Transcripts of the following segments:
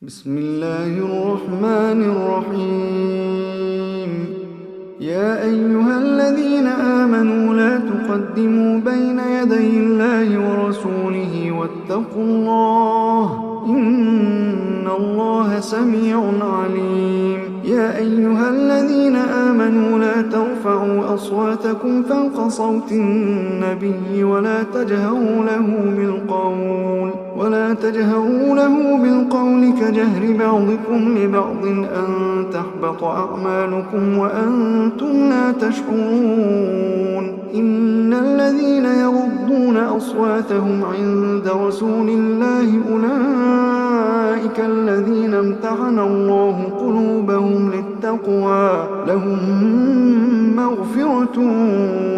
بسم الله الرحمن الرحيم. يا أيها الذين آمنوا لا تقدموا بين يدي الله ورسوله واتقوا الله إن الله سميع عليم. يا أيها الذين آمنوا لا ترفعوا أصواتكم فوق صوت النبي ولا تجهروا له بالقول كجهر بعضكم لبعض أن تحبط أعمالكم وأنتم لا تشعرون. إن الذين يغضون أصواتهم عند رسول الله أولئك الذين امتحن الله قلوبهم للتقوى لهم مغفرة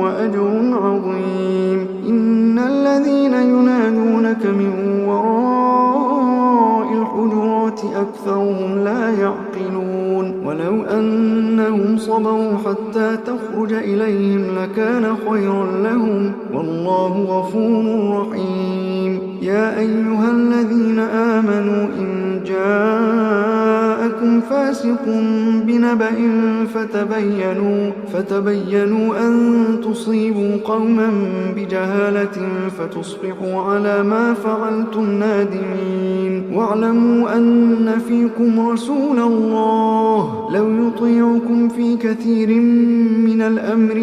وأجر عظيم. إن الذين ينادونك من وراء الحجرات أكثرهم لا يعقلون. ولو أنهم صبروا حتى تخرج إليهم لكان خيرا لهم والله غفور رحيم. يا أيها الذين آمنوا إن جاءكم فاسق بنبأ فتبينوا أن تصيبوا قوما بجهالة فتصبحوا على ما فعلتم نادمين. واعلموا أن فيكم رسول الله لو يطيعكم في كثير من الأمر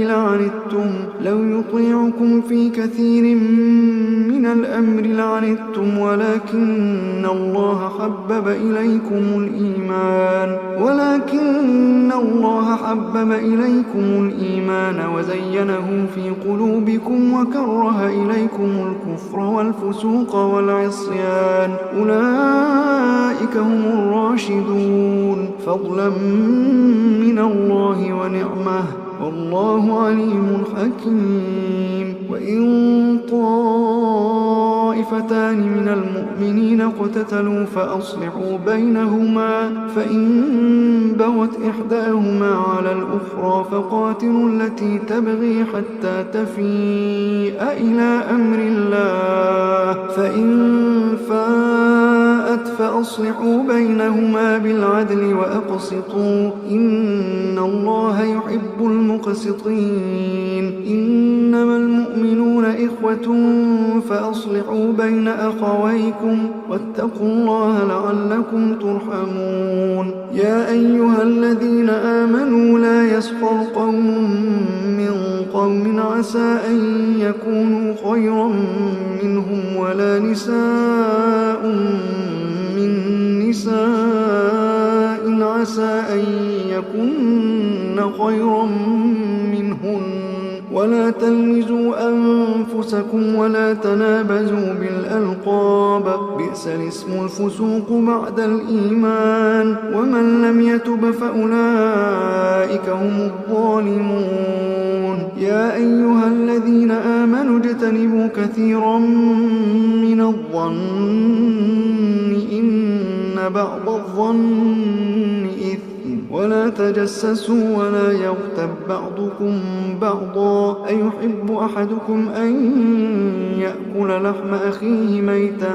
لعنتم ولكن الله حبب إليكم الإيمان وزينه في قلوبكم وكره إليكم الكفر والفسوق والعصيان أولئك هم الراشدون فضلا من الله ونعمه والله عليم حكيم. وإن طائفتان من المؤمنين اقتتلوا فأصلحوا بينهما فإن بغت إحداهما على الأخرى فقاتلوا التي تبغي حتى تفيء إلى أمر الله فإن فاءت فأصلحوا بينهما بالعدل وأقسطوا إن الله يحب المقسطين. إنما المؤمنون إخوة فأصلحوا بين أخويكم واتقوا الله لعلكم ترحمون. يا أيها الذين آمنوا لا يسخر قوم من قوم عسى أن يكونوا خيرا منهم ولا نساء من نساء عسى أن يكن خيرا منهن ولا تلمزوا أنفسكم ولا تنابزوا بالألقاب بئس الاسم الفسوق بعد الإيمان ومن لم يتب فأولئك هم الظالمون. يا أيها الذين آمنوا اجتنبوا كثيرا من الظن إن بعض الظن إثم ولا تجسسوا ولا يغتب بعضكم بعضا أيحب أحدكم أن يأكل لحم أخيه ميتا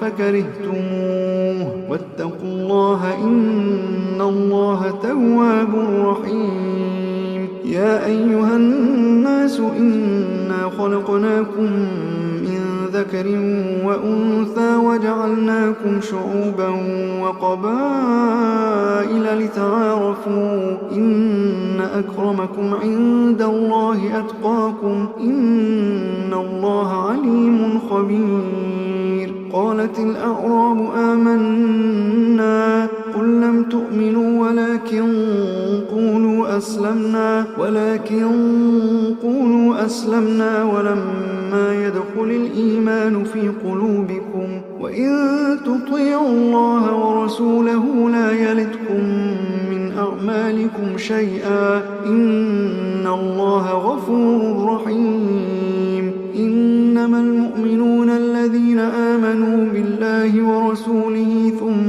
فكرهتموه واتقوا الله إن الله تواب رحيم. يا أيها الناس إنا خلقناكم من ذكر وأنثى وجعلناكم شعوبا وقبائل لتعارفوا إن أكرمكم عند الله أتقاكم إن الله عليم خبير. قالت الأعراب آمنا قل لم تؤمنوا ولكن قولوا أسلمنا ولما يدخل الإيمان في قلوبكم وإن تطيعوا الله ورسوله لا يلتكم من أعمالكم شيئا إن الله غفور رحيم. إنما المؤمنون الذين آمنوا بالله ورسوله ثم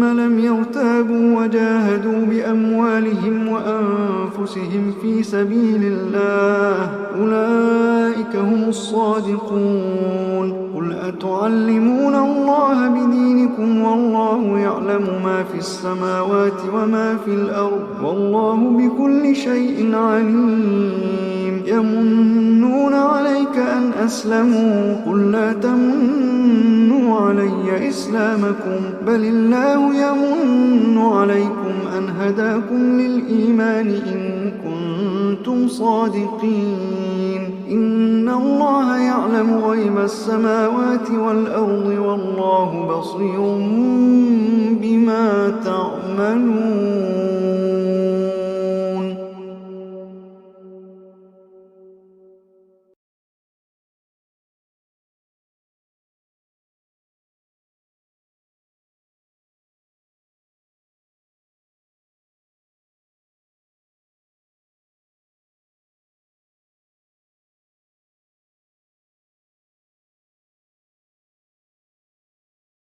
لم يرتابوا وجاهدوا بأموالهم وأنفسهم في سبيل الله أولئك أولئك هم الصادقون قل أتعلمون الله بدينكم والله يعلم ما في السماوات وما في الأرض والله بكل شيء عليم يمنون عليك أن أسلموا قل لا تمنوا علي إسلامكم بل الله يمن عليكم أن هداكم للإيمان إن كنتم صادقين إن الله يعلم غيب السماوات والأرض والله بصير بما تعملون